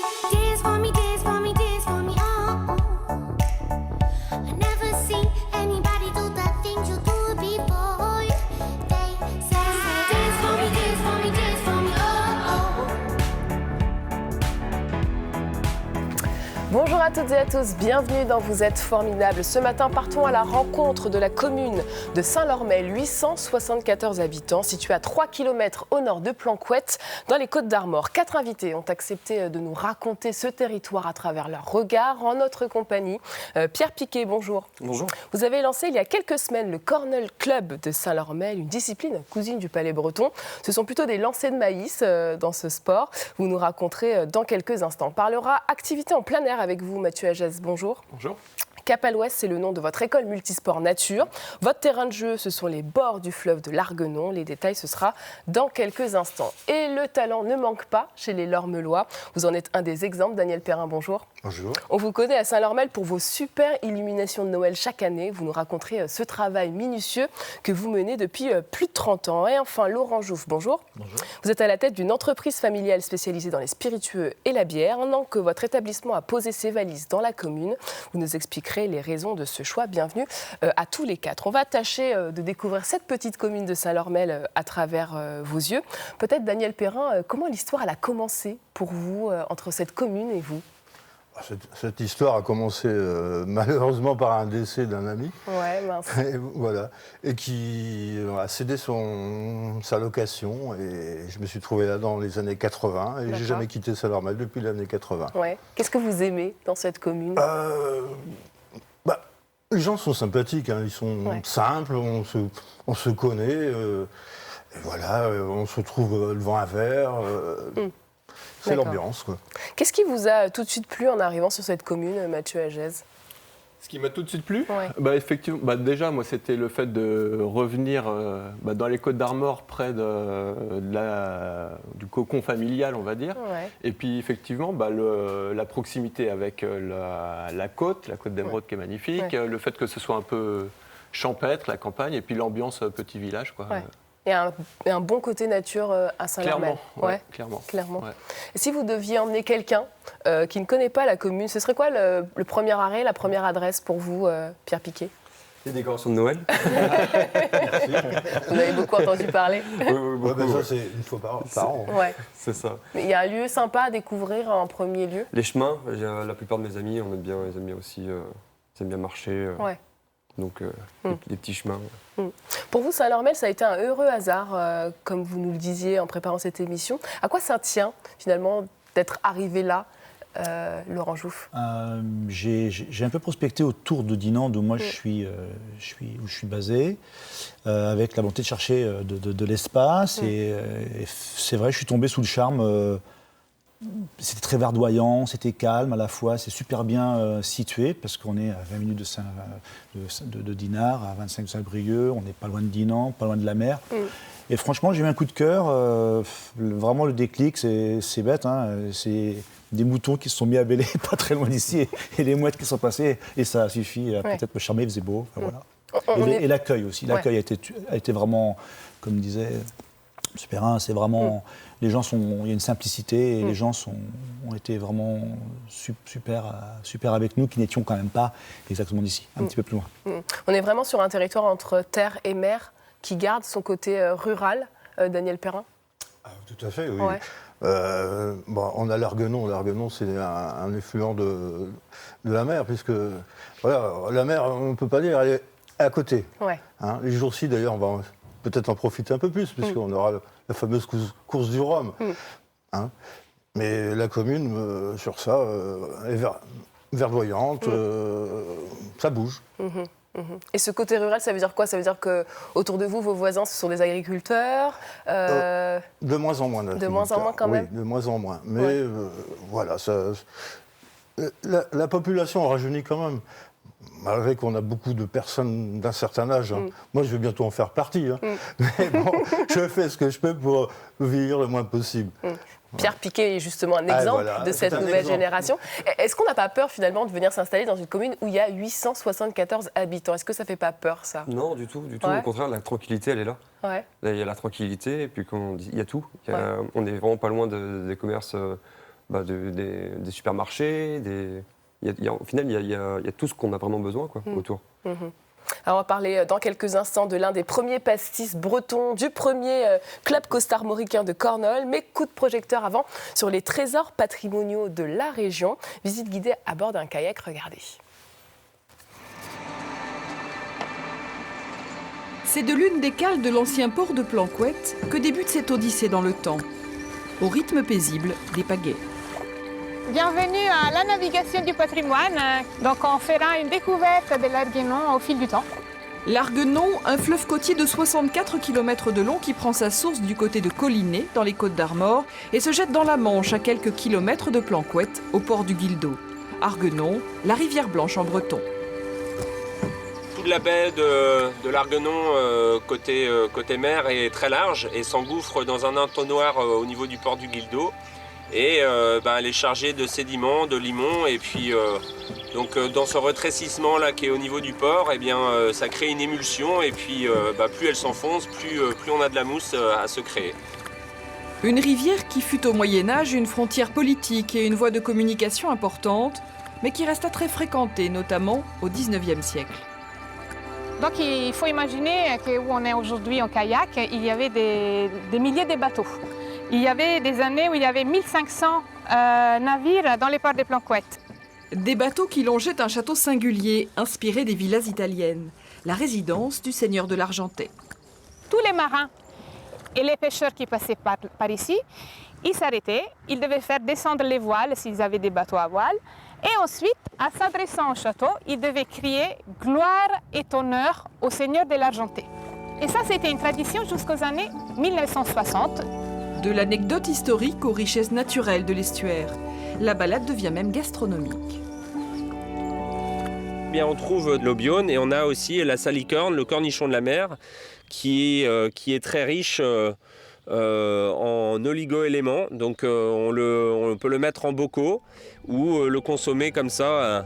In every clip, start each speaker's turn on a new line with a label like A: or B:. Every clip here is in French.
A: Dance for me, dance for me, dance for me, oh, oh. I never seen anybody do the things you do before. They say, dance for me, dance for me, dance for me, oh, oh.
B: Bonjour à toutes et à tous, bienvenue dans Vous êtes formidables. Ce matin, partons à la rencontre de la commune de Saint-Lormel, 874 habitants, située à 3 km au nord de Planquette, dans les Côtes-d'Armor. 4 invités ont accepté de nous raconter ce territoire à travers leur regard. En notre compagnie, Pierre Piquet, bonjour.
C: Bonjour.
B: Vous avez lancé il y a quelques semaines le Cornell Club de Saint-Lormel, une discipline cousine du Palais breton. Ce sont plutôt des lancers de maïs dans ce sport. Vous nous raconterez dans quelques instants. On parlera activité en plein air avec vous, Mathieu Agès. Bonjour.
C: Bonjour.
B: Cap à l'Ouest, c'est le nom de votre école multisport nature. Votre terrain de jeu, ce sont les bords du fleuve de l'Arguenon. Les détails, ce sera dans quelques instants. Et le talent ne manque pas chez les Lormelois. Vous en êtes un des exemples. Daniel Perrin, bonjour.
D: Bonjour.
B: On vous connaît à Saint-Lormel pour vos super illuminations de Noël chaque année. Vous nous raconterez ce travail minutieux que vous menez depuis plus de 30 ans. Et enfin, Laurent Jouffes, bonjour.
D: Bonjour.
B: Vous êtes à la tête d'une entreprise familiale spécialisée dans les spiritueux et la bière. Un an que votre établissement a posé ses valises dans la commune. Vous nous expliquerez les raisons de ce choix. Bienvenue à tous les 4. On va tâcher de découvrir cette petite commune de Saint-Lormel à travers vos yeux. Peut-être, Daniel Perrin, comment l'histoire elle a commencé pour vous entre cette commune et vous ?
D: Cette histoire a commencé malheureusement par un décès d'un ami.
B: Ouais, mince.
D: Et, voilà, et qui a cédé sa location. Et je me suis trouvé là dans les années 80. Et j'ai jamais quitté Saint-Lormel depuis l'année 80.
B: Ouais. Qu'est-ce que vous aimez dans cette commune ?
D: Les gens sont sympathiques, hein, ils sont simples, on se connaît. Et voilà, on se retrouve devant un verre. C'est
B: D'accord.
D: l'ambiance, quoi.
B: Qu'est-ce qui vous a tout de suite plu en arrivant sur cette commune, Mathieu Agès ?
C: Ce qui m'a tout de suite plu,
B: Ouais.
C: effectivement, déjà, moi, c'était le fait de revenir dans les Côtes-d'Armor, près du cocon familial, on va dire.
B: Ouais.
C: Et puis, effectivement, la proximité avec la côte d'Émeraude qui est magnifique, le fait que ce soit un peu champêtre, la campagne, et puis l'ambiance petit village, quoi.
B: Ouais. Et un bon côté nature à Saint-Lormel.
C: Clairement.
B: Clairement.
C: Ouais.
B: Et si vous deviez emmener quelqu'un qui ne connaît pas la commune, ce serait quoi le premier arrêt, la première adresse pour vous, Pierre Piquet ?
E: Les décorations de Noël.
B: Vous avez beaucoup entendu parler.
D: Ouais, ça, c'est une fois par an.
B: Ouais.
E: C'est ça.
B: Mais il y a un lieu sympa à découvrir en premier lieu.
E: Les chemins, la plupart de mes amis, ils aiment bien aussi, ils aiment bien marcher.
B: Ouais.
E: Donc, des petits chemins.
B: Pour vous, Saint-Lormel, ça a été un heureux hasard, comme vous nous le disiez en préparant cette émission. À quoi ça tient, finalement, d'être arrivé là, Laurent Jouffes ?
F: J'ai un peu prospecté autour de Dinan, où moi où je suis basé, avec la volonté de chercher de l'espace. Et c'est vrai, je suis tombé sous le charme. C'était très verdoyant, c'était calme à la fois, c'est super bien situé parce qu'on est à 20 minutes de Dinard, à 25 de Saint-Brieuc, on n'est pas loin de Dinan, pas loin de la mer. Et franchement, j'ai eu un coup de cœur, vraiment le déclic, c'est bête, hein, c'est des moutons qui se sont mis à bêler pas très loin d'ici et les mouettes qui sont passées et ça a suffi, peut-être me charmer, il faisait beau, voilà. Et l'accueil aussi, l'accueil a été vraiment, comme disait M. Perrin, c'est vraiment... Les gens il y a une simplicité et les gens ont été vraiment super avec nous, qui n'étions quand même pas exactement d'ici, un petit peu plus loin.
B: On est vraiment sur un territoire entre terre et mer qui garde son côté rural, Daniel Perrin ?
D: Tout à fait, oui.
B: Ouais.
D: On a l'Arguenon. L'Arguenon, c'est un effluent de la mer, puisque voilà, la mer, on ne peut pas dire, elle est à côté.
B: Ouais.
D: Hein, les jours-ci, d'ailleurs, on va peut-être en profiter un peu plus, puisqu'on aura la fameuse course du Rhum. Hein. Mais la commune, sur ça, est verdoyante, ça bouge.
B: Et ce côté rural, ça veut dire quoi ? Ça veut dire qu'autour de vous, vos voisins, ce sont des agriculteurs
D: De moins en moins.
B: De moins en moins quand même ?
D: Oui, de moins en moins. Mais voilà, la population rajeunit quand même. Malgré qu'on a beaucoup de personnes d'un certain âge. Hein. Moi, je vais bientôt en faire partie. Hein. Mais bon, je fais ce que je peux pour vieillir le moins possible.
B: Pierre Piquet est justement un exemple de cette nouvelle génération. Est-ce qu'on n'a pas peur finalement de venir s'installer dans une commune où il y a 874 habitants ? Est-ce que ça ne fait pas peur, ça ?
E: Non, du tout.
B: Ouais.
E: Au contraire, la tranquillité, elle est là.
B: Ouais.
E: Là, il y a la tranquillité et puis, comme on dit, il y a tout. On est vraiment pas loin des commerces des supermarchés, au final, il y a tout ce qu'on a vraiment besoin quoi, autour.
B: Alors on va parler dans quelques instants de l'un des premiers pastis bretons, du premier club costa-armoricain de Cornol. Mais coup de projecteur avant sur les trésors patrimoniaux de la région. Visite guidée à bord d'un kayak, regardez.
G: C'est de l'une des cales de l'ancien port de Planquette que débute cette odyssée dans le temps, au rythme paisible des pagaies.
H: Bienvenue à la navigation du patrimoine. Donc on fera une découverte de l'Arguenon au fil du temps.
G: L'Arguenon, un fleuve côtier de 64 km de long qui prend sa source du côté de Collinet, dans les Côtes d'Armor, et se jette dans la Manche à quelques kilomètres de Planquette, au port du Guildo. Arguenon, la rivière Blanche en breton.
I: Toute la baie de l'Arguenon côté mer est très large et s'engouffre dans un entonnoir au niveau du port du Guildo. Et elle est chargée de sédiments, de limon, et puis donc dans ce rétrécissement là qui est au niveau du port, ça crée une émulsion, et puis plus elle s'enfonce, plus on a de la mousse à se créer.
G: Une rivière qui fut au Moyen-Âge une frontière politique et une voie de communication importante, mais qui resta très fréquentée, notamment au XIXe siècle.
H: Donc il faut imaginer qu'où on est aujourd'hui en kayak, il y avait des milliers de bateaux. Il y avait des années où il y avait 1500 navires dans les ports de Planquette.
G: Des bateaux qui longeaient un château singulier, inspiré des villas italiennes, la résidence du seigneur de l'Argentais.
H: Tous les marins et les pêcheurs qui passaient par ici, ils s'arrêtaient, ils devaient faire descendre les voiles s'ils avaient des bateaux à voile. Et ensuite, en s'adressant au château, ils devaient crier « Gloire et honneur au seigneur de l'Argentais ». Et ça, c'était une tradition jusqu'aux années 1960.
G: De l'anecdote historique aux richesses naturelles de l'estuaire, la balade devient même gastronomique.
I: On trouve de l'obione et on a aussi la salicorne, le cornichon de la mer, qui est très riche en oligo-éléments. Donc on peut le mettre en bocaux ou le consommer comme ça.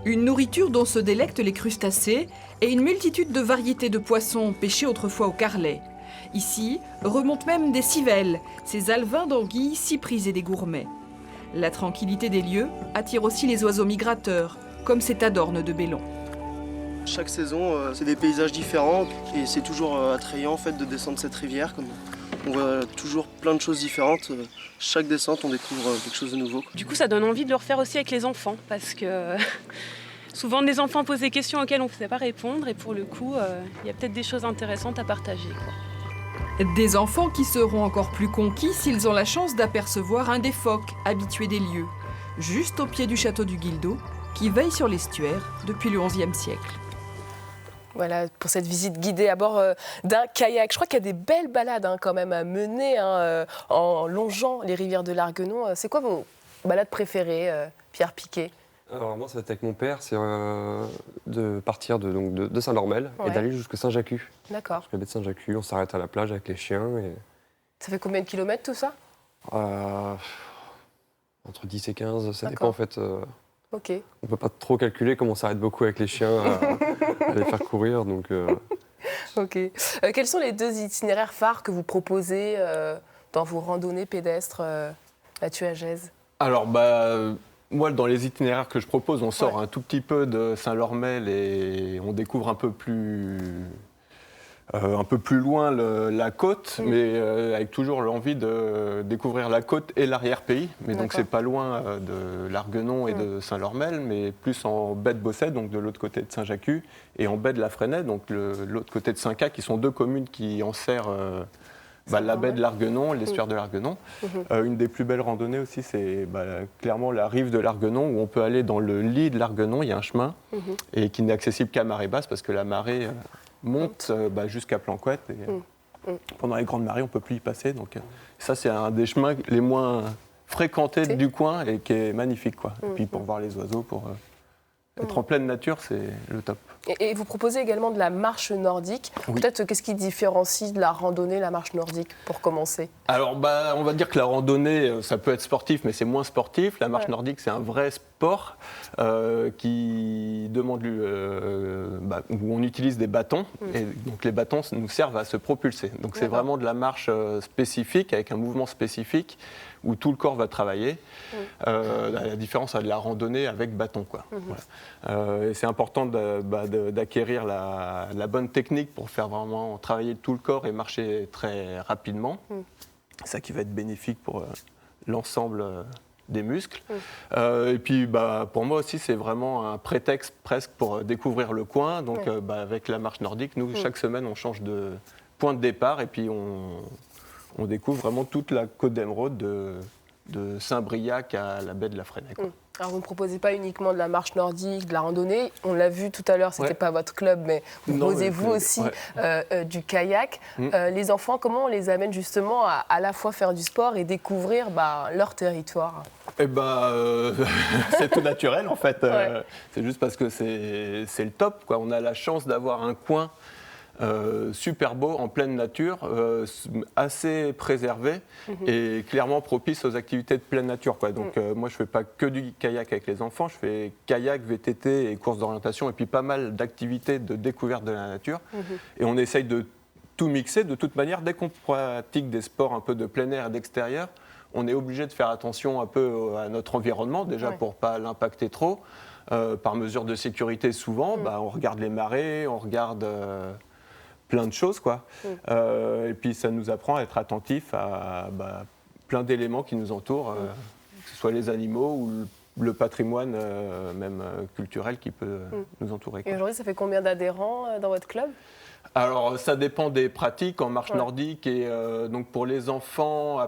G: Une nourriture dont se délectent les crustacés et une multitude de variétés de poissons pêchés autrefois au carlet. Ici, remontent même des civelles, ces alevins d'anguilles si prisés des gourmets. La tranquillité des lieux attire aussi les oiseaux migrateurs, comme cet adorne de Bellon.
J: Chaque saison, c'est des paysages différents et c'est toujours attrayant en fait, de descendre cette rivière. On voit toujours plein de choses différentes. Chaque descente, on découvre quelque chose de nouveau.
K: Du coup, ça donne envie de le refaire aussi avec les enfants parce que souvent, les enfants posent des questions auxquelles on ne sait pas répondre et pour le coup, il y a peut-être des choses intéressantes à partager, quoi.
G: Des enfants qui seront encore plus conquis s'ils ont la chance d'apercevoir un des phoques habitués des lieux, juste au pied du château du Guildo, qui veille sur l'estuaire depuis le XIe siècle.
B: Voilà, pour cette visite guidée à bord d'un kayak. Je crois qu'il y a des belles balades quand même à mener en longeant les rivières de l'Arguenon. C'est quoi vos balades préférées, Pierre Piquet ?
E: Alors moi, ça va être avec mon père, c'est de partir de Saint-Lormel et d'aller jusqu'à Saint-Jacques.
B: D'accord.
E: Jusqu'à la baie de Saint-Jacques, on s'arrête à la plage avec les chiens. Et...
B: Ça fait combien de kilomètres tout ça ?
E: Entre 10 et 15, ça dépend en fait.
B: Ok.
E: On ne peut pas trop calculer comme on s'arrête beaucoup avec les chiens à les faire courir. Donc,
B: Ok. Quels sont les deux itinéraires phares que vous proposez dans vos randonnées pédestres, Mathieu Agèze ? Alors,
C: moi, dans les itinéraires que je propose, on sort un tout petit peu de Saint-Lormel et on découvre un peu plus loin la côte, mais avec toujours l'envie de découvrir la côte et l'arrière-pays. Mais donc, c'est pas loin de l'Arguenon et de Saint-Lormel, mais plus en baie de Bosset, donc de l'autre côté de Saint-Jacques, et en baie de la Fresnaye, donc l'autre côté de Saint-Cas, qui sont deux communes qui enserrent la baie de l'Arguenon, l'estuaire de l'Arguenon. Une des plus belles randonnées aussi, c'est clairement la rive de l'Arguenon, où on peut aller dans le lit de l'Arguenon. Il y a un chemin et qui n'est accessible qu'à marée basse parce que la marée monte jusqu'à Planquette. Et, pendant les grandes marées, on ne peut plus y passer. Donc, ça, c'est un des chemins les moins fréquentés du coin et qui est magnifique, quoi. Et puis pour voir les oiseaux, pour être en pleine nature, c'est le top.
B: Et vous proposez également de la marche nordique. Peut-être qu'est-ce qui différencie de la randonnée, la marche nordique, pour commencer ? Alors,
C: on va dire que la randonnée, ça peut être sportif, mais c'est moins sportif. La marche nordique, c'est un vrai sport qui demande où on utilise des bâtons. Et donc, les bâtons nous servent à se propulser. Donc, c'est vraiment de la marche spécifique, avec un mouvement spécifique, où tout le corps va travailler. La différence de la randonnée avec bâton, quoi. Voilà. Et c'est important d'acquérir la bonne technique pour faire vraiment travailler tout le corps et marcher très rapidement. C'est ça qui va être bénéfique pour l'ensemble des muscles. Et puis pour moi aussi, c'est vraiment un prétexte presque pour découvrir le coin. Donc avec la marche nordique, nous, chaque semaine, on change de point de départ et puis on découvre vraiment toute la côte d'Émeraude de Saint-Briac à la baie de la Fresnaye.
B: Alors vous ne proposez pas uniquement de la marche nordique, de la randonnée. On l'a vu tout à l'heure, ce n'était pas votre club, mais vous proposez vous aussi du kayak. Les enfants, comment on les amène justement à la fois faire du sport et découvrir leur territoire?
C: C'est tout naturel en fait. C'est juste parce que c'est le top, quoi. On a la chance d'avoir un coin super beau, en pleine nature, assez préservé et clairement propice aux activités de pleine nature, quoi. Donc moi je ne fais pas que du kayak avec les enfants, je fais kayak, VTT et courses d'orientation et puis pas mal d'activités de découverte de la nature. Et on essaye de tout mixer. De toute manière, dès qu'on pratique des sports un peu de plein air et d'extérieur, on est obligé de faire attention un peu à notre environnement, déjà pour ne pas l'impacter trop. Par mesure de sécurité, souvent, on regarde les marées, on regarde plein de choses, quoi. Et puis ça nous apprend à être attentifs à plein d'éléments qui nous entourent, que ce soit les animaux ou le patrimoine même culturel qui peut nous entourer, quoi.
B: Et aujourd'hui, ça fait combien d'adhérents dans votre club?
C: Alors ça dépend des pratiques en marche nordique et donc pour les enfants,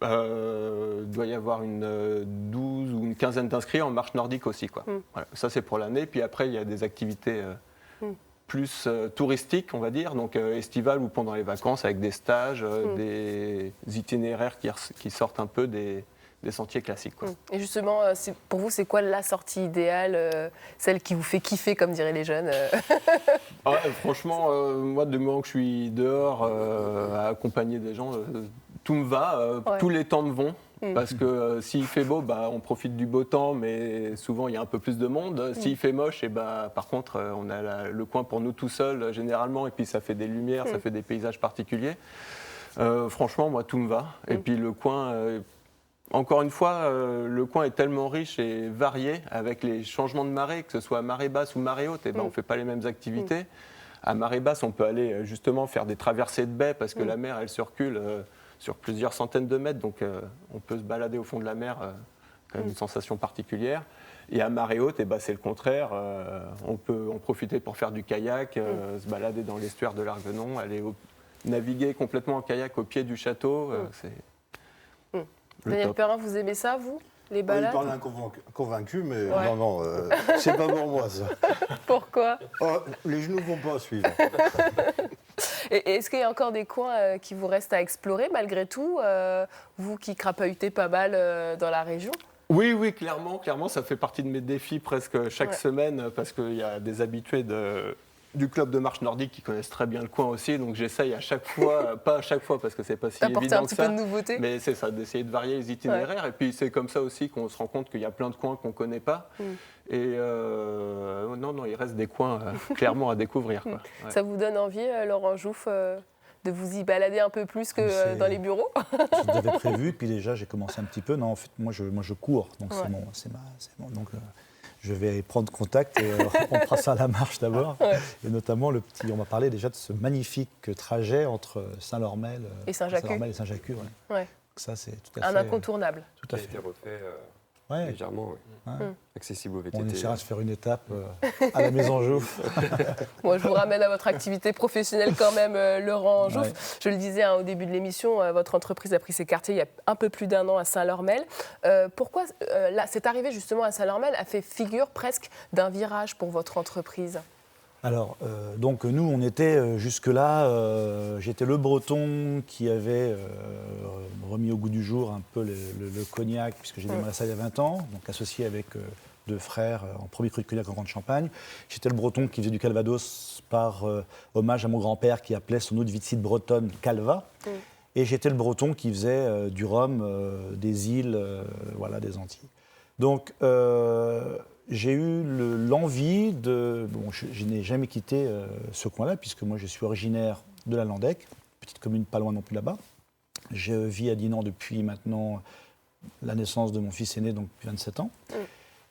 C: il doit y avoir une 12 ou une quinzaine d'inscrits en marche nordique aussi, quoi. Voilà. Ça c'est pour l'année, puis après il y a des activités plus touristiques, on va dire, donc estivales ou pendant les vacances avec des stages, des itinéraires qui sortent un peu des sentiers classiques, quoi.
B: Et justement, pour vous, c'est quoi la sortie idéale, celle qui vous fait kiffer, comme diraient les jeunes?
C: Franchement, moi, du moment que je suis dehors à accompagner des gens, tout me va, tous les temps me vont. Parce que s'il fait beau, on profite du beau temps, mais souvent il y a un peu plus de monde. S'il fait moche, par contre, on a le coin pour nous tout seuls, généralement, et puis ça fait des lumières, ça fait des paysages particuliers. Franchement, moi, tout me va. Et puis le coin, encore une fois, le coin est tellement riche et varié, avec les changements de marée, que ce soit à marée basse ou marée haute, on ne fait pas les mêmes activités. À marée basse, on peut aller justement faire des traversées de baies, parce que la mer, elle circule sur plusieurs centaines de mètres, donc on peut se balader au fond de la mer, quand même une sensation particulière. Et à marée haute, c'est le contraire, on peut en profiter pour faire du kayak, se balader dans l'estuaire de l'Arguenon, aller naviguer complètement en kayak au pied du château, c'est
B: Daniel Perrin, vous aimez ça, vous, les balades?
D: Il parle convaincu, mais non, c'est pas pour moi ça.
B: Pourquoi?
D: Les genoux vont pas suivre.
B: Et est-ce qu'il y a encore des coins qui vous restent à explorer malgré tout, vous qui crapahutez pas mal dans la région?
C: Oui, clairement, ça fait partie de mes défis presque chaque semaine, parce qu'il y a des habitués du club de marche nordique qui connaissent très bien le coin aussi, donc j'essaye à chaque fois, pas à chaque fois parce que c'est pas si évident
B: un petit peu de nouveauté.
C: Mais c'est ça, d'essayer de varier les itinéraires, et puis c'est comme ça aussi qu'on se rend compte qu'il y a plein de coins qu'on connaît pas, et non, il reste des coins clairement à découvrir, quoi.
B: Ça vous donne envie, Laurent Jouffes, de vous y balader un peu plus que dans les bureaux?
F: Je l'avais prévu, puis déjà j'ai commencé un petit peu. Non, en fait, moi je cours, donc c'est bon. Donc je vais prendre contact et on fera ça à la marche d'abord. Et notamment on va parler déjà de ce magnifique trajet entre Saint-Lormel
B: et Saint-Jacques.
F: Ça c'est tout à fait
B: un incontournable.
E: Tout à fait. Ça a été refait légèrement, accessible au VTT.
F: On essaiera de faire une étape à la Maison Jouffes.
B: Moi, je vous ramène à votre activité professionnelle quand même, Laurent Jouffes. Je le disais au début de l'émission, votre entreprise a pris ses quartiers il y a un peu plus d'1 an à Saint-Lormel. Pourquoi cette arrivée justement à Saint-Lormel a fait figure presque d'un virage pour votre entreprise?
F: Alors, donc nous, on était jusque-là, j'étais le breton qui avait remis au goût du jour un peu le cognac, puisque j'ai démarré ça il y a 20 ans, donc associé avec deux frères en premier cru de cognac en Grande Champagne. J'étais le breton qui faisait du calvados par hommage à mon grand-père qui appelait son eau de Vitzite bretonne Calva. Et j'étais le breton qui faisait du rhum des îles, des Antilles. Donc, j'ai eu l'envie de... Bon, je n'ai jamais quitté ce coin-là, puisque moi, je suis originaire de la Landec, petite commune pas loin non plus là-bas. Je vis à Dinan depuis maintenant la naissance de mon fils aîné, donc depuis 27 ans.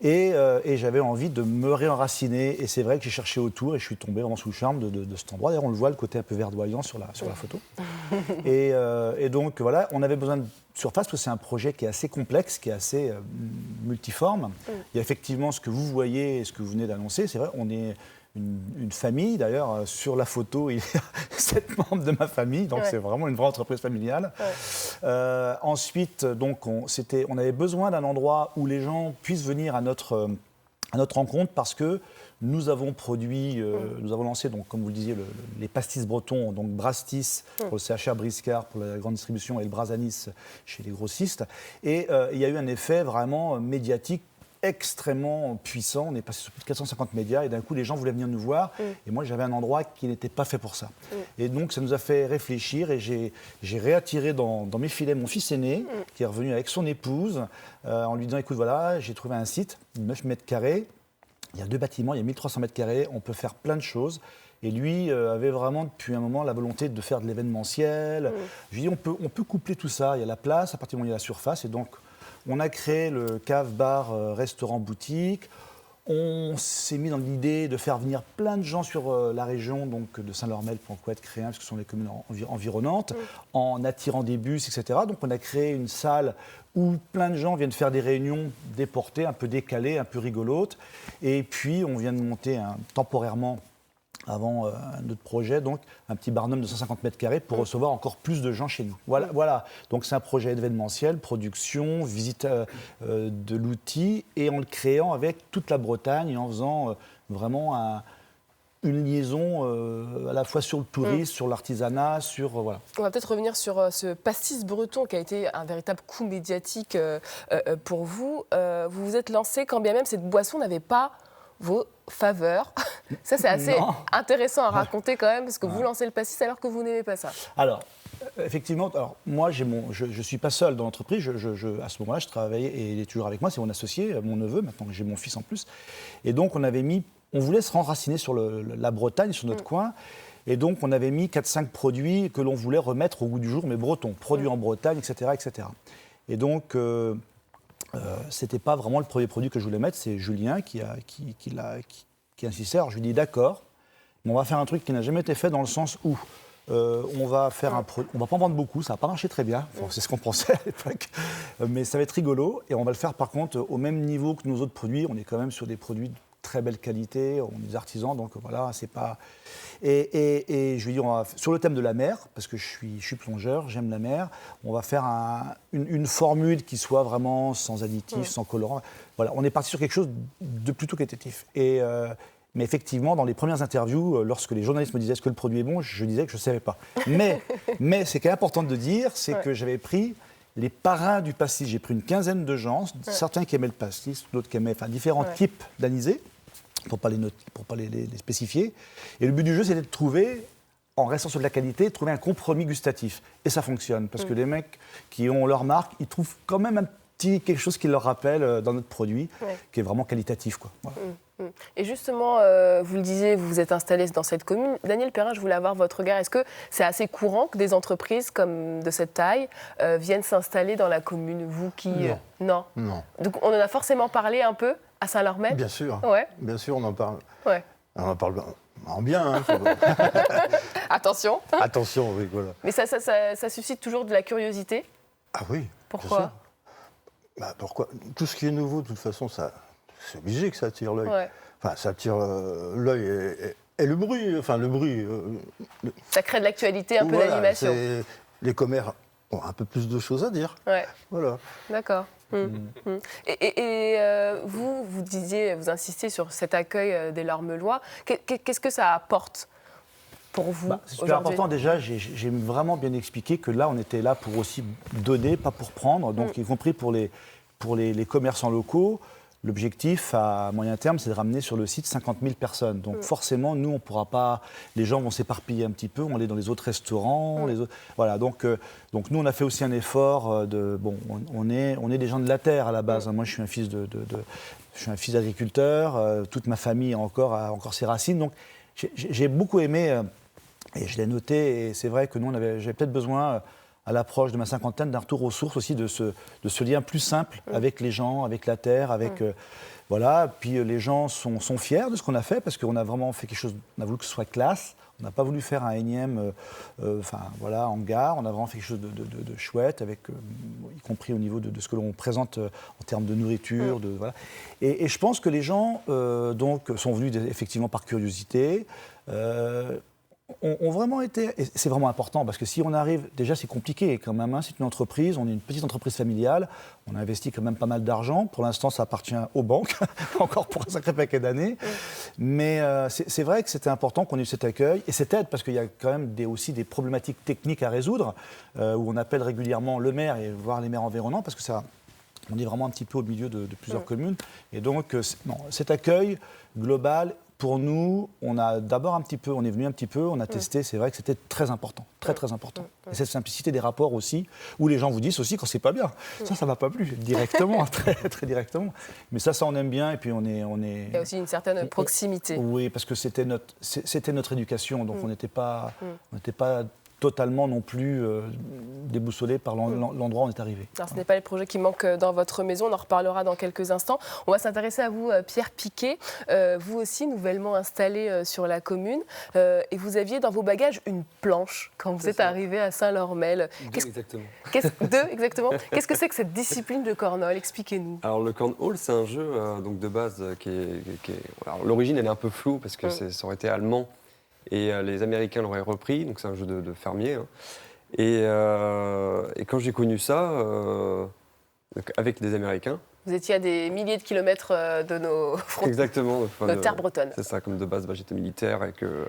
F: Et j'avais envie de me réenraciner. Et c'est vrai que j'ai cherché autour et je suis tombé vraiment sous le charme de cet endroit. D'ailleurs, on le voit, le côté un peu verdoyant sur la photo. Et donc, voilà, on avait besoin de surface parce que c'est un projet qui est assez complexe, qui est assez multiforme. Il y a effectivement ce que vous voyez et ce que vous venez d'annoncer. C'est vrai, on est une famille. D'ailleurs, sur la photo, il y a 7 membres de ma famille. Donc, c'est vraiment une vraie entreprise familiale. Ensuite, donc, on avait besoin d'un endroit où les gens puissent venir à notre rencontre parce que nous avons produit, nous avons lancé, donc, comme vous le disiez, les pastis bretons, donc Brastis pour le CHR Briscard, pour la grande distribution, et le Brasanis chez les grossistes. Et il y a eu un effet vraiment médiatique extrêmement puissant. On est passé sur plus de 450 médias et d'un coup, les gens voulaient venir nous voir. Et moi, j'avais un endroit qui n'était pas fait pour ça. Et donc, ça nous a fait réfléchir et j'ai réattiré dans mes filets mon fils aîné, qui est revenu avec son épouse, en lui disant, écoute, voilà, j'ai trouvé un site, 9 mètres carrés. Il y a 2 bâtiments, il y a 1300 mètres carrés, on peut faire plein de choses. Et lui avait vraiment, depuis un moment, la volonté de faire de l'événementiel. Je lui ai dit, on peut coupler tout ça. Il y a la place, à partir du moment où il y a la surface. Et donc, on a créé le cave, bar, restaurant, boutique. On s'est mis dans l'idée de faire venir plein de gens sur la région, donc de Saint-Lormel, Plancoët, Créin, parce que ce sont les communes environnantes, en attirant des bus, etc. Donc on a créé une salle où plein de gens viennent faire des réunions déportées, un peu décalées, un peu rigolotes. Et puis on vient de monter temporairement, avant notre projet, donc un petit barnum de 150 mètres carrés pour recevoir encore plus de gens chez nous. Voilà. Donc c'est un projet événementiel, production, visite de l'outil, et en le créant avec toute la Bretagne et en faisant vraiment une liaison à la fois sur le tourisme, sur l'artisanat, sur... voilà.
B: On va peut-être revenir sur ce pastis breton qui a été un véritable coup médiatique pour vous. Vous vous êtes lancé, quand bien même cette boisson n'avait pas vos faveurs. Ça, c'est assez intéressant à raconter quand même, parce que vous lancez le pastis alors que vous n'aimez pas ça.
F: Alors, effectivement, moi, je ne suis pas seul dans l'entreprise. À ce moment-là, je travaillais, et il est toujours avec moi, c'est mon associé, mon neveu, maintenant que j'ai mon fils en plus. Et donc, on voulait se renraciner sur la Bretagne, sur notre coin. Et donc, on avait mis 4-5 produits que l'on voulait remettre au goût du jour, mais bretons, produits en Bretagne, etc., etc. Et donc... c'était pas vraiment le premier produit que je voulais mettre, c'est Julien qui insistait. Alors je lui dis d'accord, mais on va faire un truc qui n'a jamais été fait dans le sens où on va pas en vendre beaucoup, ça va pas marcher très bien, c'est ce qu'on pensait à l'époque, mais ça va être rigolo et on va le faire par contre au même niveau que nos autres produits. On est quand même sur des produits de très belle qualité, on est des artisans, donc voilà, c'est pas... Et je lui dis, sur le thème de la mer, parce que je suis plongeur, j'aime la mer, on va faire une formule qui soit vraiment sans additifs, sans colorant. Voilà, on est parti sur quelque chose de plutôt qualitatif. Mais effectivement, dans les premières interviews, lorsque les journalistes me disaient est-ce que le produit est bon, je disais que je ne savais pas. Mais ce qui est important de dire, c'est que j'avais pris les parrains du pastis. J'ai pris une quinzaine de gens, certains qui aimaient le pastis, d'autres qui aimaient différents types d'anisés, pour ne pas les spécifier. Et le but du jeu, c'était de trouver, en restant sur de la qualité, trouver un compromis gustatif. Et ça fonctionne, parce que les mecs qui ont leur marque, ils trouvent quand même quelque chose qui leur rappelle dans notre produit, qui est vraiment qualitatif, quoi. Voilà.
B: Et justement, vous le disiez, vous vous êtes installé dans cette commune. Daniel Perrin, je voulais avoir votre regard. Est-ce que c'est assez courant que des entreprises comme de cette taille viennent s'installer dans la commune? Vous qui... Non. Donc on en a forcément parlé un peu à Saint-Lormel?
D: Bien sûr. Bien sûr, on en parle. On en parle en bien.
B: Attention.
D: Attention, oui, voilà.
B: Mais ça suscite toujours de la curiosité?
D: Ah oui.
B: Pourquoi?
D: Pourquoi? Tout ce qui est nouveau, de toute façon, c'est obligé que ça attire l'œil. Enfin, ça attire l'œil et le bruit. Enfin, le bruit.
B: Ça crée de l'actualité, un peu d'animation.
D: Les commères ont un peu plus de choses à dire. Voilà.
B: D'accord. Et vous disiez, vous insistez sur cet accueil des Lormelois. Qu'est-ce que ça apporte pour vous?
F: C'est super important. Déjà, j'ai vraiment bien expliqué que là, on était là pour aussi donner, pas pour prendre. Donc, y compris pour les commerçants locaux. L'objectif à moyen terme, c'est de ramener sur le site 50 000 personnes. Donc forcément, nous, on ne pourra pas... Les gens vont s'éparpiller un petit peu, on va aller dans les autres restaurants. Voilà, donc nous, on a fait aussi un effort de... Bon, on est des gens de la terre à la base. Moi, je suis un fils je suis un fils d'agriculteur. Toute ma famille a encore ses racines. Donc j'ai beaucoup aimé, et je l'ai noté, et c'est vrai que nous, j'avais peut-être besoin... à l'approche de ma cinquantaine, d'un retour aux sources aussi, de ce lien plus simple avec les gens, avec la terre, avec... voilà, puis les gens sont fiers de ce qu'on a fait, parce qu'on a vraiment fait quelque chose, on a voulu que ce soit classe, on n'a pas voulu faire un énième hangar, on a vraiment fait quelque chose de chouette, avec, y compris au niveau de ce que l'on présente en termes de nourriture. Voilà. Et je pense que les gens donc, sont venus effectivement par curiosité, ont vraiment été, et c'est vraiment important, parce que si on arrive, déjà c'est compliqué quand même, hein, c'est une entreprise, on est une petite entreprise familiale, on a investi quand même pas mal d'argent, pour l'instant ça appartient aux banques, encore pour un sacré paquet d'années, mais c'est vrai que c'était important qu'on ait eu cet accueil, et cette aide, parce qu'il y a quand même aussi des problématiques techniques à résoudre, où on appelle régulièrement le maire et voir les maires environnants, parce que ça... On est vraiment un petit peu au milieu de plusieurs communes. Et donc, cet accueil global, pour nous, on est venu un petit peu, on a testé, c'est vrai que c'était très important, très très important. Et cette simplicité des rapports aussi, où les gens vous disent aussi quand c'est pas bien. Ça va pas plus, directement, très, très directement. Mais ça on aime bien, et puis on est...
B: Il y a aussi une certaine proximité.
F: Oui, parce que c'était notre éducation, donc on n'était pas totalement non plus déboussolé par l'endroit où on est arrivé.
B: Alors, ce n'est pas les projets qui manquent dans votre maison, on en reparlera dans quelques instants. On va s'intéresser à vous, Pierre Piquet, vous aussi nouvellement installé sur la commune, et vous aviez dans vos bagages une planche quand vous êtes arrivé à Saint-Lormel.
E: Exactement.
B: Deux, exactement. Qu'est-ce que c'est que cette discipline de cornhole? Expliquez-nous.
E: Alors le cornhole, c'est un jeu donc de base qui est... Alors, l'origine, elle est un peu floue, parce que ça aurait été allemand. Et les Américains l'auraient repris, donc c'est un jeu de fermier. Hein. Et quand j'ai connu ça, avec des Américains...
B: Vous étiez à des milliers de kilomètres de nos frontières.
E: Exactement.
B: Notre terre bretonne.
E: C'est ça, comme de base, j'étais militaire et que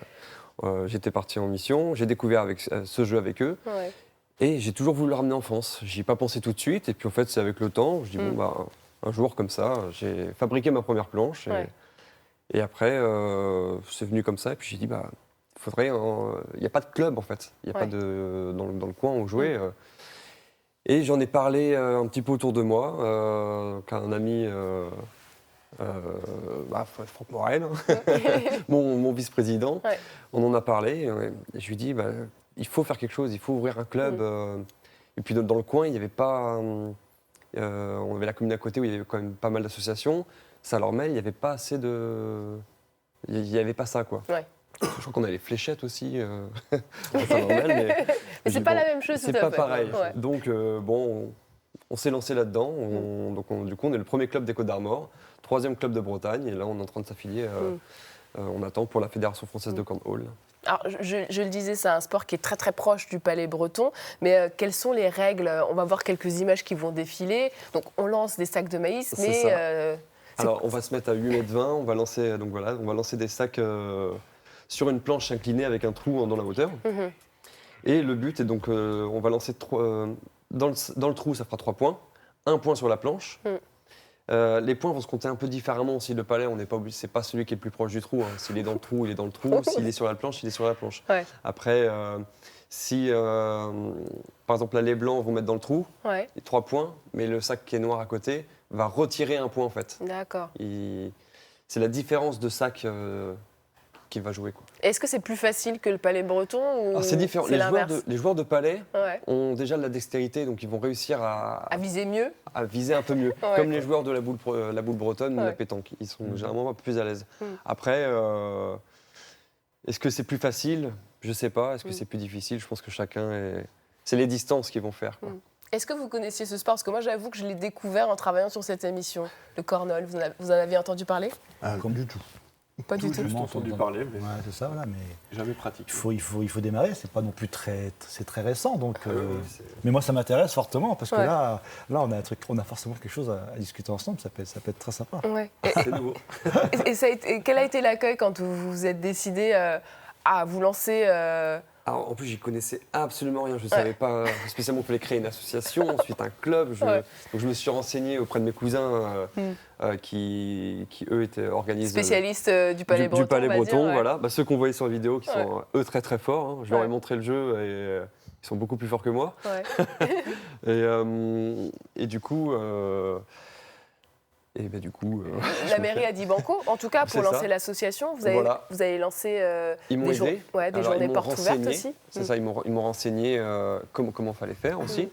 E: j'étais parti en mission. J'ai découvert ce jeu avec eux.
B: Ouais.
E: Et j'ai toujours voulu le ramener en France. J'y ai pas pensé tout de suite. Et puis en fait, c'est avec le temps. Je dis, un jour comme ça, j'ai fabriqué ma première planche. Et après, c'est venu comme ça. Et puis j'ai dit, il n'y a pas de club en fait, il n'y a pas dans le coin où jouer. Et j'en ai parlé un petit peu autour de moi, qu'un ami, Franck Morel, mon vice-président, on en a parlé. Et je lui ai dit, il faut faire quelque chose, il faut ouvrir un club. Et puis dans le coin, il n'y avait pas... on avait la commune à côté où il y avait quand même pas mal d'associations. Saint-Lormel, il n'y avait pas assez de... Il n'y avait pas ça, quoi. Ouais. Je crois qu'on a les fléchettes aussi à Saint-Lormel,
B: mais c'est pas la même chose.
E: C'est pas pareil. Ouais. Donc on s'est lancé là-dedans. Du coup, on est le premier club des Côtes-d'Armor, 3e club de Bretagne, et là, on est en train de s'affilier. On attend pour la Fédération française de cornhole.
B: Alors, je le disais, c'est un sport qui est très très proche du palais breton, mais quelles sont les règles? On va voir quelques images qui vont défiler. Donc, on lance des sacs de maïs, mais...
E: Alors, on va se mettre à 8,20 m, on va lancer des sacs sur une planche inclinée avec un trou dans la hauteur. Et le but est donc, on va lancer dans le trou, ça fera 3 points, 1 point sur la planche. Les points vont se compter un peu différemment aussi. Le palais, on n'est pas obligé, c'est pas celui qui est le plus proche du trou. Hein. S'il est dans le trou, il est dans le trou. S'il est sur la planche, il est sur la planche. Ouais. Après, si par exemple là, les blancs vont mettre dans le trou, 3 points, mais le sac qui est noir à côté va retirer 1 point en fait.
B: D'accord.
E: C'est la différence de sac qui va jouer.
B: Est-ce que c'est plus facile que le palais breton ou
E: c'est différent. Les joueurs de palais ont déjà de la dextérité, donc ils vont réussir à
B: viser mieux.
E: À viser un peu mieux. Comme les joueurs de la boule bretonne ou la pétanque. Ils sont généralement un peu plus à l'aise. Après, est-ce que c'est plus facile? Je ne sais pas. Est-ce que c'est plus difficile? Je pense que chacun est... C'est les distances qui vont faire. Quoi.
B: Est-ce que vous connaissiez ce sport? Parce que moi, j'avoue que je l'ai découvert en travaillant sur cette émission, le cornhole. Vous en avez entendu parler?
F: Comme du tout.
B: Pas du tout.
C: Juste entendu parler, mais
F: c'est ça, voilà, mais
C: jamais pratiqué.
F: Il faut démarrer. C'est pas non plus c'est très récent, donc. Mais moi, ça m'intéresse fortement parce que là, on a un truc, on a forcément quelque chose à discuter ensemble. Ça peut être très sympa.
B: Ouais.
E: C'est nouveau.
B: Et quel a été l'accueil quand vous vous êtes décidé à vous lancer?
E: Alors, en plus, j'y connaissais absolument rien. Je ne savais pas spécialement qu'il fallait créer une association, ensuite un club. Donc, je me suis renseigné auprès de mes cousins qui eux, étaient organisés.
B: Spécialistes du Palais Breton.
E: Du Palais Breton, voilà. Ceux qu'on voyait sur la vidéo, qui sont, eux, très très forts. Hein. Je leur ai montré le jeu et ils sont beaucoup plus forts que moi. Ouais. et du coup... Et du coup...
B: La mairie a dit banco, en tout cas pour
E: C'est ça.
B: lancer l'association. Vous avez lancé
E: ils m'ont aidé.
B: des journées portes ouvertes aussi.
E: C'est ça, ils m'ont renseigné comment fallait faire aussi.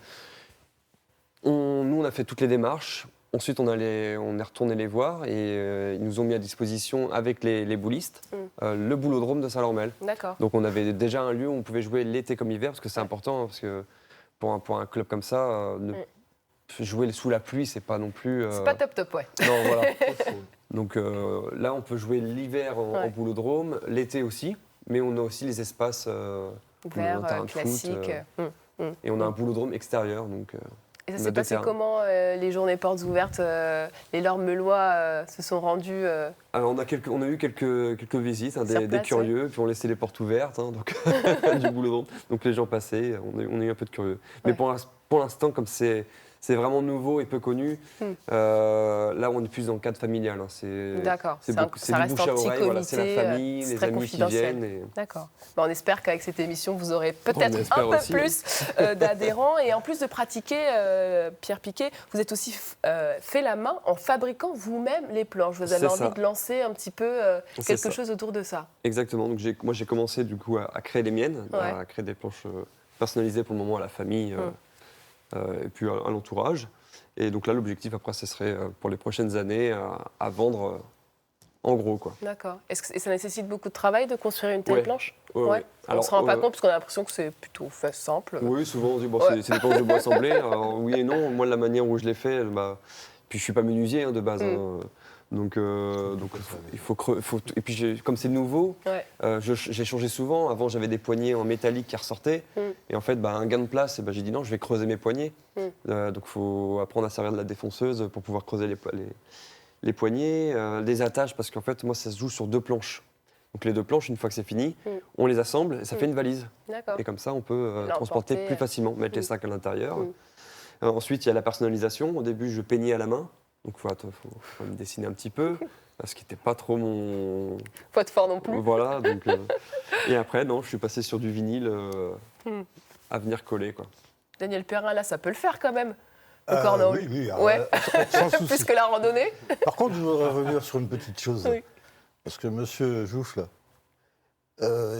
E: Nous, on a fait toutes les démarches. Ensuite, on est retourné les voir et ils nous ont mis à disposition, avec les boulistes, le boulodrome de Saint-Lormel.
B: D'accord.
E: Donc, on avait déjà un lieu où on pouvait jouer l'été comme hiver, parce que c'est important, parce que pour un club comme ça, jouer sous la pluie, c'est pas non plus...
B: C'est pas top, ouais.
E: Non, voilà. Donc là, on peut jouer l'hiver en boulodrome, l'été aussi, mais on a aussi les espaces
B: ouverts,
E: terrain de
B: classiques.
E: Et on a un boulodrome extérieur, donc...
B: Et ça s'est passé comment, les journées portes ouvertes Les Lormelois se sont rendus
E: Alors, on a eu quelques visites, des curieux, puis on laissait les portes ouvertes, donc, du boulodrome. Donc les gens passaient, on a eu un peu de curieux. Mais pour l'instant, comme c'est vraiment nouveau et peu connu, là on est plus dans le cadre familial.
B: D'accord.
E: C'est du bouche à oreille, voilà, c'est la famille, les amis qui viennent.
B: D'accord. On espère qu'avec cette émission, vous aurez peut-être un peu plus d'adhérents. Et en plus de pratiquer, Pierre Piquet, vous êtes aussi fait la main en fabriquant vous-même les planches. Vous avez envie de lancer un petit peu quelque chose autour de ça.
E: Exactement. Donc moi j'ai commencé du coup à créer les miennes, à créer des planches personnalisées pour le moment à la famille. Et puis à l'entourage. Et donc là, l'objectif, après, ce serait pour les prochaines années à vendre en gros, quoi.
B: D'accord. Est-ce que ça nécessite beaucoup de travail de construire une telle planche?
E: Ouais.
B: On ne se rend pas compte parce qu'on a l'impression que c'est plutôt simple.
E: Oui, souvent on dit c'est des planches de bois assemblées. Alors, oui et non. Moi, la manière où je l'ai fait, puis je suis pas menuisier de base. Donc il faut et puis comme c'est nouveau, j'ai changé souvent. Avant j'avais des poignées en métallique qui ressortaient et en fait un gain de place, j'ai dit non, je vais creuser mes poignées. Donc il faut apprendre à servir de la défonceuse pour pouvoir creuser les poignées, des attaches, parce qu'en fait moi ça se joue sur 2 planches. Donc les 2 planches, une fois que c'est fini, on les assemble et ça fait une valise. Et comme ça on peut transporter plus facilement, mettre les sacs à l'intérieur. Ensuite il y a la personnalisation. Au début je peignais à la main. Donc il faut me dessiner un petit peu, ce qui n'était pas trop mon...
B: Pas de fort non plus.
E: Voilà, donc... Et après, non, je suis passé sur du vinyle à venir coller, quoi.
B: Daniel Perrin, là, ça peut le faire quand même, le cornhole.
D: Oui,
B: sans souci. Plus que la randonnée.
D: Par contre, je voudrais revenir sur une petite chose. Oui. Parce que monsieur Jouff, là,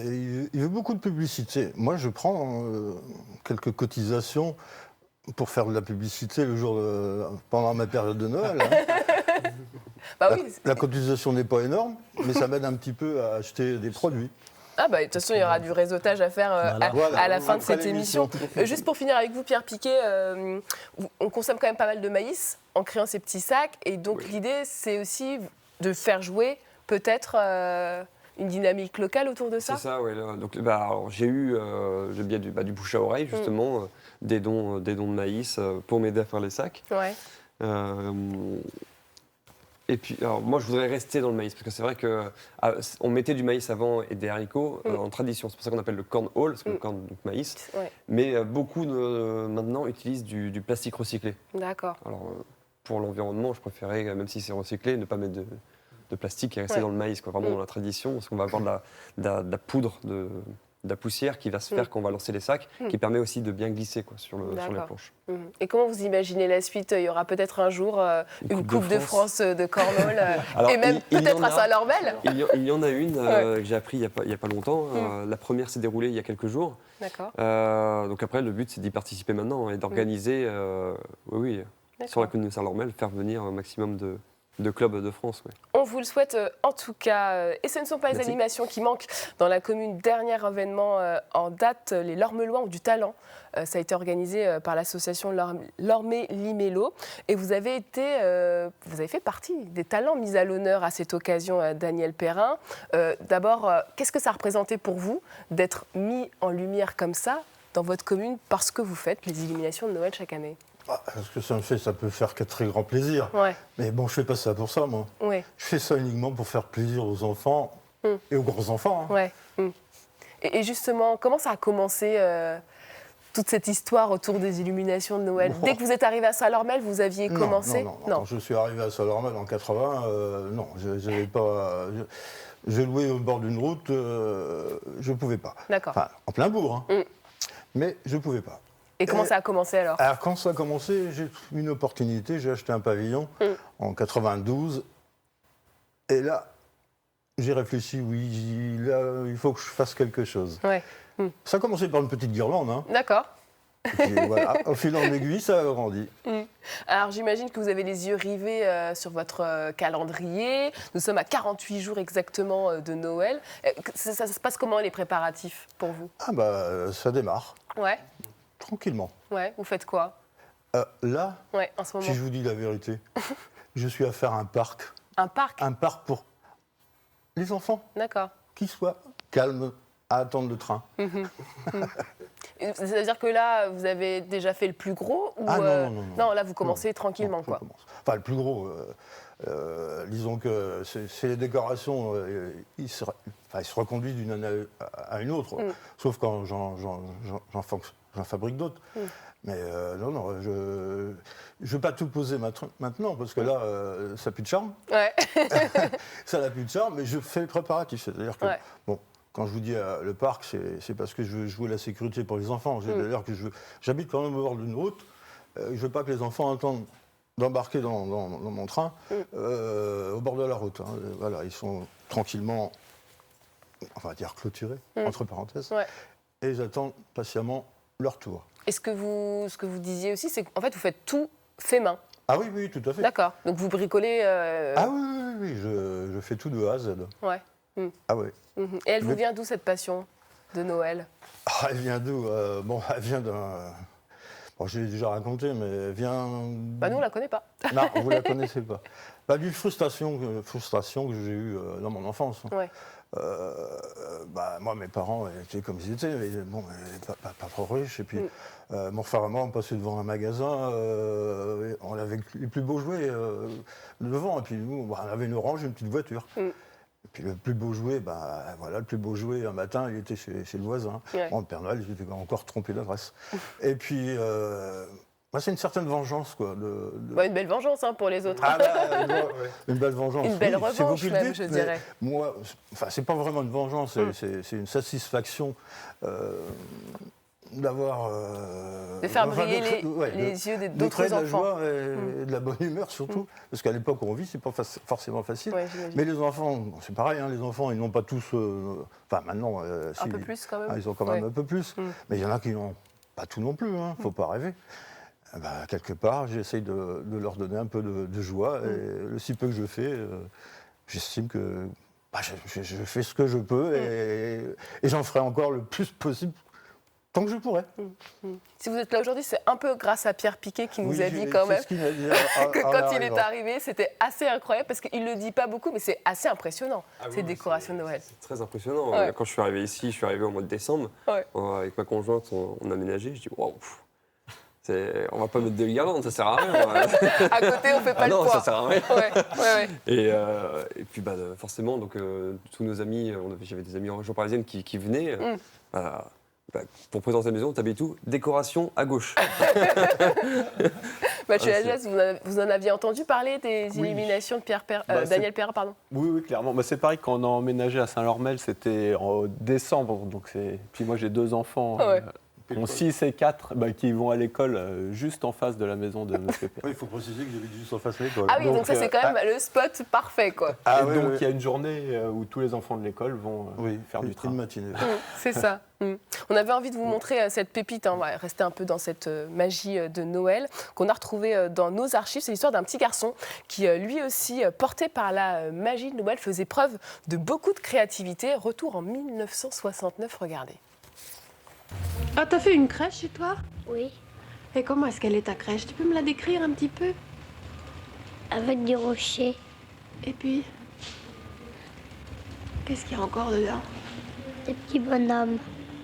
D: il veut beaucoup de publicité. Moi, je prends quelques cotisations pour faire de la publicité le jour pendant ma période de Noël. La cotisation n'est pas énorme, mais ça m'aide un petit peu à acheter des produits.
B: De toute façon, il y aura du réseautage à faire à la fin de cette émission. Juste pour finir avec vous, Pierre Piquet, on consomme quand même pas mal de maïs en créant ces petits sacs. Et donc l'idée, c'est aussi de faire jouer peut-être une dynamique locale autour de ça.
E: C'est ça, oui. Donc, j'ai eu du bouche à oreille, justement, des dons de maïs pour m'aider à faire les sacs.
B: Ouais.
E: Et puis, alors, moi, je voudrais rester dans le maïs, parce que c'est vrai qu'on mettait du maïs avant et des haricots en tradition. C'est pour ça qu'on appelle le cornhole, parce que le corn, donc maïs. Mais beaucoup maintenant utilisent du plastique recyclé.
B: D'accord.
E: Alors, pour l'environnement, je préférais, même si c'est recyclé, ne pas mettre de plastique et rester dans le maïs, quoi, vraiment dans la tradition, parce qu'on va avoir de la poudre, de la poussière qui va se faire quand on va lancer les sacs, qui permet aussi de bien glisser, quoi, sur les planches.
B: Et comment vous imaginez la suite? Il y aura peut-être un jour une Coupe de France de cornhole, et même peut-être à Saint-Lormel.
E: Il y en a une que j'ai appris il n'y a pas longtemps. La première s'est déroulée il y a quelques jours.
B: D'accord.
E: Donc après, le but, c'est d'y participer maintenant et d'organiser, sur la commune de Saint-Lormel, faire venir un maximum de clubs de France.
B: On vous le souhaite en tout cas. Et ce ne sont pas les animations qui manquent dans la commune. Dernier événement en date, les Lormelois ont du talent. Ça a été organisé par l'association Lormé-Limélo. Et vous avez fait partie des talents mis à l'honneur à cette occasion, Daniel Perrin. D'abord, qu'est-ce que ça représentait pour vous d'être mis en lumière comme ça dans votre commune parce que vous faites les illuminations de Noël chaque année?
D: Parce que ça peut faire qu'un très grand plaisir. Mais bon, je fais pas ça pour ça, moi. Je fais ça uniquement pour faire plaisir aux enfants et aux grands-enfants.
B: Et justement, comment ça a commencé toute cette histoire autour des illuminations de Noël? Dès que vous êtes arrivé à Saint-Lormel, vous aviez commencé?
D: Non. Quand je suis arrivé à Saint-Lormel en 80, non, j'avais pas... Je louais au bord d'une route, je pouvais pas.
B: D'accord.
D: Enfin, en plein bourg, mais je pouvais pas.
B: Et comment ça a commencé alors?
D: Alors quand ça a commencé, j'ai eu une opportunité, j'ai acheté un pavillon en 92. Et là, j'ai réfléchi, oui, là, il faut que je fasse quelque chose.
B: Ouais.
D: Ça a commencé par une petite guirlande. Hein.
B: D'accord.
D: Et puis, voilà, au fil en aiguille, ça a grandi.
B: Alors j'imagine que vous avez les yeux rivés sur votre calendrier. Nous sommes à 48 jours exactement de Noël. Ça se passe comment les préparatifs pour vous?
D: Ah bah, ça démarre,
B: Ouais,
D: tranquillement.
B: ouais. Vous faites quoi?
D: Là,
B: Ouais, en ce moment.
D: si je vous dis la vérité, je suis à faire un parc.
B: Un parc?
D: Un parc pour les enfants,
B: D'accord.
D: qui soient calmes à attendre le train.
B: C'est-à-dire que là, vous avez déjà fait le plus gros ou
D: Ah non.
B: Non, là, vous commencez tranquillement,
D: Non, je
B: quoi.
D: commence. Enfin, le plus gros, disons que c'est les décorations, ils se reconduisent d'une année à une autre, sauf quand j'en fabrique d'autres. Mais non, je ne vais pas tout poser maintenant, parce que là, ça n'a plus de charme.
B: Ouais.
D: Ça n'a plus de charme, mais je fais le préparatif. C'est-à-dire que,
B: Ouais.
D: bon, quand je vous dis le parc, c'est parce que je veux jouer la sécurité pour les enfants. C'est-à-dire que j'habite quand même au bord d'une route. Je ne veux pas que les enfants entendent d'embarquer dans mon train au bord de la route. Hein. Voilà, ils sont tranquillement, on va dire clôturés, entre parenthèses.
B: Ouais.
D: Et j'attends patiemment leur tour.
B: Et ce que vous disiez aussi, c'est qu'en fait, vous faites tout fait main.
D: Ah oui, tout à fait.
B: D'accord. Donc vous bricolez.
D: Ah oui, je fais tout de A à Z.
B: Ouais.
D: Ah oui.
B: Et elle vous vient d'où cette passion de Noël?
D: Ah, elle vient d'où Bon, elle vient d'un... Bon, je l'ai déjà raconté, mais elle vient...
B: Bah nous, on la connaît pas.
D: Non, vous la connaissez pas. Bah, d'une frustration que j'ai eue dans mon enfance.
B: Ouais.
D: Bah, moi, mes parents étaient comme ils étaient, mais bon, pas trop riches. Et puis, mon frère et moi, on passait devant un magasin, on avait les plus beaux jouets devant. Et puis, nous, bah, on avait une orange et une petite voiture. Et puis, le plus beau jouet, le plus beau jouet, un matin, il était chez le voisin.
B: Ouais.
D: Bon, le Père Noël, il était encore trompé d'adresse. Et puis, c'est une certaine vengeance, quoi.
B: Bah, une belle vengeance pour les autres.
D: Ah une belle vengeance.
B: Une belle
D: oui, c'est vous
B: revanche
D: qui le
B: même,
D: dites,
B: je
D: mais
B: dirais.
D: Moi, c'est pas vraiment une vengeance, c'est une satisfaction d'avoir...
B: de faire briller les yeux d'autres
D: de la
B: enfants.
D: joie et de la bonne humeur surtout, parce qu'à l'époque où on vit, c'est pas forcément facile.
B: Ouais, j'imagine.
D: Mais les enfants, bon, c'est pareil, hein, les enfants, ils n'ont pas tous... Enfin, maintenant...
B: Un peu plus quand même.
D: Ils ont quand même
B: Ouais.
D: un peu plus. Mais il y en a qui n'ont pas tout non plus, hein, faut pas rêver. Quelque part, j'essaye de leur donner un peu de joie. Et le si peu que je fais, j'estime que je fais ce que je peux et j'en ferai encore le plus possible tant que je pourrai.
B: Si vous êtes là aujourd'hui, c'est un peu grâce à Pierre Piquet qui nous
D: Oui,
B: a dit
D: c'est
B: quand même
D: ce qu'il m'a dit
B: que
D: en
B: quand il est
D: arrivant.
B: arrivé, c'était assez incroyable parce qu'il ne le dit pas beaucoup, mais c'est assez impressionnant, ces décorations de Noël.
E: C'est très impressionnant.
B: Ouais.
E: Quand je suis arrivé ici, je suis arrivé au mois de décembre.
B: Ouais.
E: Avec ma conjointe, on a ménagé. Je dis waouh, on va pas mettre des guirlandes, ça sert à rien.
B: À côté, on fait pas le
E: non,
B: poids.
E: ça sert à rien.
B: Ouais.
E: Et puis forcément, donc tous nos amis, j'avais des amis en région parisienne qui venaient. Pour présenter la maison, t'habilles tout, décoration à gauche.
B: Mathieu Lagias, vous en aviez entendu parler des illuminations de Daniel Perrin, pardon.
C: Oui, clairement. C'est pareil, quand on a emménagé à Saint-Lormel, c'était en décembre. Puis moi, j'ai 2 enfants, qui ont 6 et 4, qui vont à l'école juste en face de la maison de M. Perrin.
D: Oui, il faut préciser que j'habite juste en face de l'école.
B: Ah oui, donc ça c'est quand même le spot parfait, quoi.
C: Il y a une journée où tous les enfants de l'école vont faire du train.
D: Une matinée.
B: C'est ça. On avait envie de vous montrer cette pépite, on va rester un peu dans cette magie de Noël, qu'on a retrouvée dans nos archives. C'est l'histoire d'un petit garçon qui, lui aussi, porté par la magie de Noël, faisait preuve de beaucoup de créativité. Retour en 1969, regardez.
K: Ah, t'as fait une crèche chez toi?
A: Oui,
K: Et comment est-ce qu'elle est ta crèche? Tu peux me la décrire un petit peu?
A: avec des rochers,
K: Et puis, qu'est-ce qu'il y a encore dedans?
A: des petits bonhommes.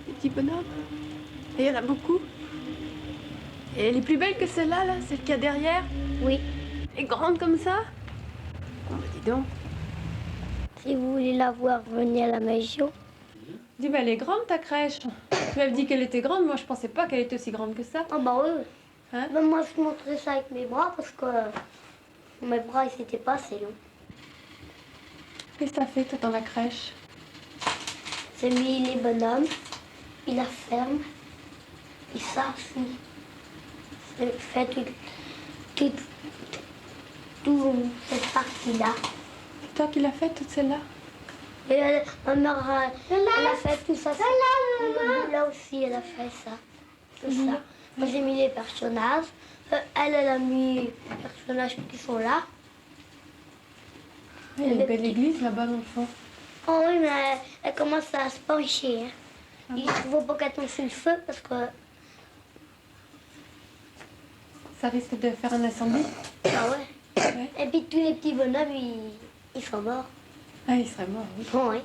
K: Des petits bonhommes? Et il y en a beaucoup? Et elle est plus belle que celle-là, là? Celle qu'il y a derrière?
A: Oui,
K: Et grande comme ça? Bon, bah dis donc.
A: si vous voulez la voir, venez à la maison.
K: Dis, mais elle est grande ta crèche. Tu m'avais dit qu'elle était grande, moi je pensais pas qu'elle était aussi grande que ça.
A: Ah bah oui.
K: Hein?
A: Même moi je montrais ça avec mes bras parce que mes bras ils s'étaient pas assez longs.
K: Qu'est-ce que t'as fait toi dans la crèche?
A: J'ai mis les bonhommes, puis la ferme, puis ça aussi. J'ai fait toute cette partie-là.
K: C'est toi qui l'as fait, toute celle-là?
A: Et ma mère, elle a fait tout ça. Là aussi, elle a fait ça. Tout ça. Moi, j'ai mis les personnages. Elle a mis les personnages qui sont là.
K: Il y a une belle église là-bas dans le fond.
A: Oh oui, mais elle commence à se pencher. Hein. Il ne faut pas qu'elle tombe sur le feu parce que...
K: Ça risque de faire un incendie?
A: Ah ouais. Et puis tous les petits bonhommes, ils sont morts.
K: Ah, ils seraient morts, oui.
A: Bon, oui.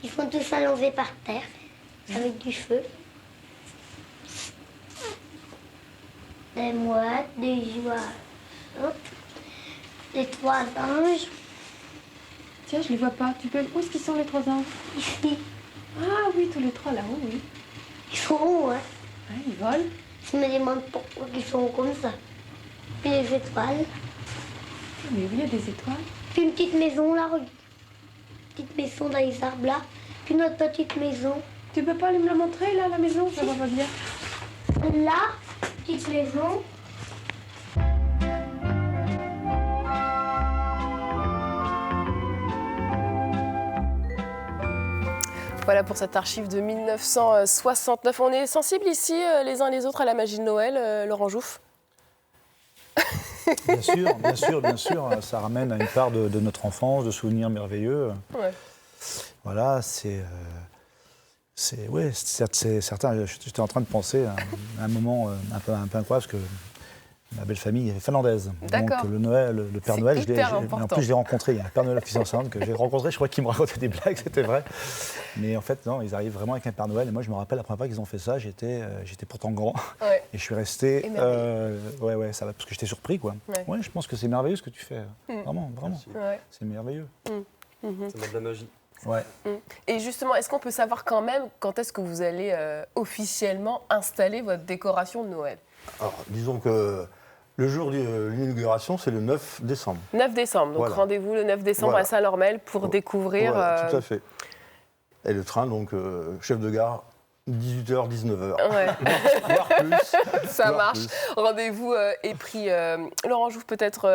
A: Ils sont tous allongés par terre avec du feu. Des mouettes, des oiseaux, des 3 anges.
K: Tiens, je les vois pas. Tu peux... Où est-ce qu'ils sont les 3 anges?
A: Ici.
K: Ah oui, tous les 3 là-haut, oui.
A: Ils sont hauts, hein.
K: Ah, ils volent.
A: Je me demande pourquoi ils sont comme ça. Puis les étoiles.
K: Mais oui, il y a des étoiles.
A: Puis une petite maison là, regarde. Petite maison dans les arbres là. Puis notre petite maison.
K: Tu peux pas aller me la montrer là, la maison? Ça va pas bien.
A: Là, petite maison.
B: Voilà pour cette archive de 1969. On est sensibles ici, les uns les autres, à la magie de Noël, Laurent Jouffes?
F: Bien sûr, bien sûr, bien sûr. Ça ramène à une part de notre enfance, de souvenirs merveilleux.
B: Ouais.
F: Voilà, c'est certain. J'étais en train de penser à un moment un peu incroyable, parce que ma belle famille est finlandaise.
B: D'accord.
F: Donc le Noël, le Père
B: C'est
F: Noël,
B: hyper
F: en
B: important.
F: plus je l'ai rencontré. Il y a un Père Noël à Fils-en-Sainte que j'ai rencontré. Je crois qu'il me racontait des blagues, c'était vrai. Mais en fait, non, ils arrivent vraiment avec un Père Noël. Et moi, je me rappelle la première fois qu'ils ont fait ça, j'étais pourtant grand.
B: Ouais.
F: Et je suis resté.
B: Émerveillé.
F: Ça va, parce que j'étais surpris, quoi.
B: Ouais.
F: Ouais, je pense que c'est merveilleux ce que tu fais. Vraiment, vraiment.
B: Ouais.
F: C'est merveilleux.
E: Ça met de la magie.
F: Ouais.
B: Et justement, est-ce qu'on peut savoir quand même quand est-ce que vous allez officiellement installer votre décoration de Noël?
D: Alors, disons que le jour de l'inauguration, c'est le 9 décembre.
B: 9 décembre, donc
D: Voilà.
B: rendez-vous le 9 décembre
D: Voilà.
B: à Saint-Lormel pour découvrir...
D: Voilà, tout à fait. Et le train, donc, chef de gare, 18h, 19h.
B: Ouais.
D: Voire plus.
B: Ça
D: Voire
B: marche.
D: plus.
B: Rendez-vous est pris. Laurent Jouffes, peut-être,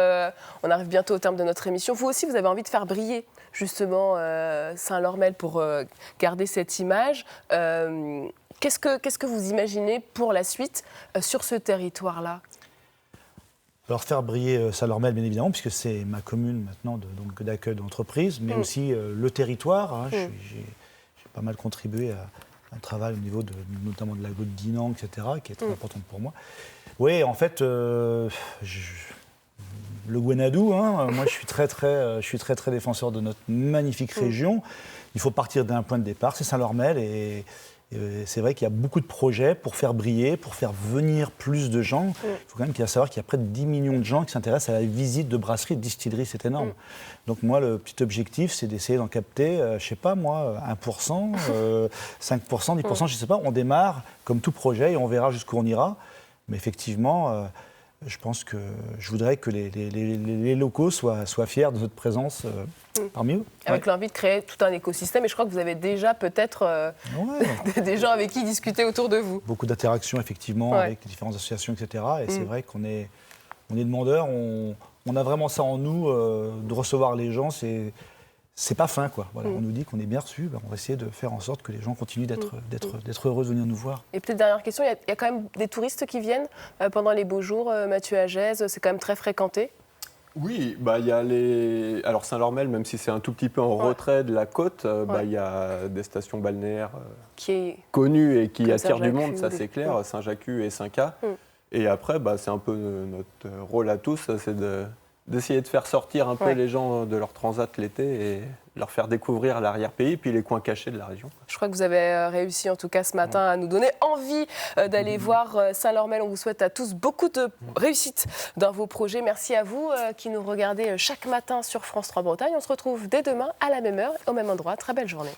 B: on arrive bientôt au terme de notre émission. Vous aussi, vous avez envie de faire briller justement Saint-Lormel pour garder cette image. Qu'est-ce que vous imaginez pour la suite sur ce territoire-là?
F: Alors faire briller Saint-Lormel, bien évidemment, puisque c'est ma commune maintenant d'accueil d'entreprise, mais aussi le territoire. Hein. J'ai pas mal contribué à un travail au niveau notamment de la Côte d'Inan, etc., qui est très importante pour moi. Oui, en fait, le Gwenadou, hein, moi je suis très défenseur de notre magnifique région. Il faut partir d'un point de départ, c'est Saint-Lormel, et c'est vrai qu'il y a beaucoup de projets pour faire briller, pour faire venir plus de gens. Il faut quand même savoir qu'il y a près de 10 millions de gens qui s'intéressent à la visite de brasseries et de distilleries, c'est énorme. Donc moi, le petit objectif, c'est d'essayer d'en capter, je ne sais pas moi, 1%, 5%, 10%, je ne sais pas. On démarre comme tout projet et on verra jusqu'où on ira. Mais effectivement, je pense que je voudrais que les locaux soient fiers de notre présence parmi eux.
B: Avec l'envie de créer tout un écosystème. Et je crois que vous avez déjà peut-être des gens avec qui discuter autour de vous.
F: Beaucoup d'interactions, effectivement, avec les différentes associations, etc. Et c'est vrai qu'on est demandeurs. On a vraiment ça en nous, de recevoir les gens. C'est pas fin, quoi. Voilà, on nous dit qu'on est bien reçus. On va essayer de faire en sorte que les gens continuent d'être heureux de venir nous voir.
B: Et peut-être dernière question, il y a quand même des touristes qui viennent pendant les beaux jours, Mathieu Agèze, c'est quand même très fréquenté?
C: Oui, il y a Alors Saint-Lormel, même si c'est un tout petit peu en retrait de la côte, il y a des stations balnéaires connues et qui attirent du monde, ça c'est clair, Saint-Jacques et Saint-Cas. Et après, c'est un peu notre rôle à tous, c'est d'essayer de faire sortir un peu les gens de leur transat l'été et leur faire découvrir l'arrière-pays, puis les coins cachés de la région.
B: Je crois que vous avez réussi, en tout cas ce matin, à nous donner envie d'aller voir Saint-Lormel. On vous souhaite à tous beaucoup de réussite dans vos projets. Merci à vous qui nous regardez chaque matin sur France 3 Bretagne. On se retrouve dès demain à la même heure, au même endroit. Très belle journée.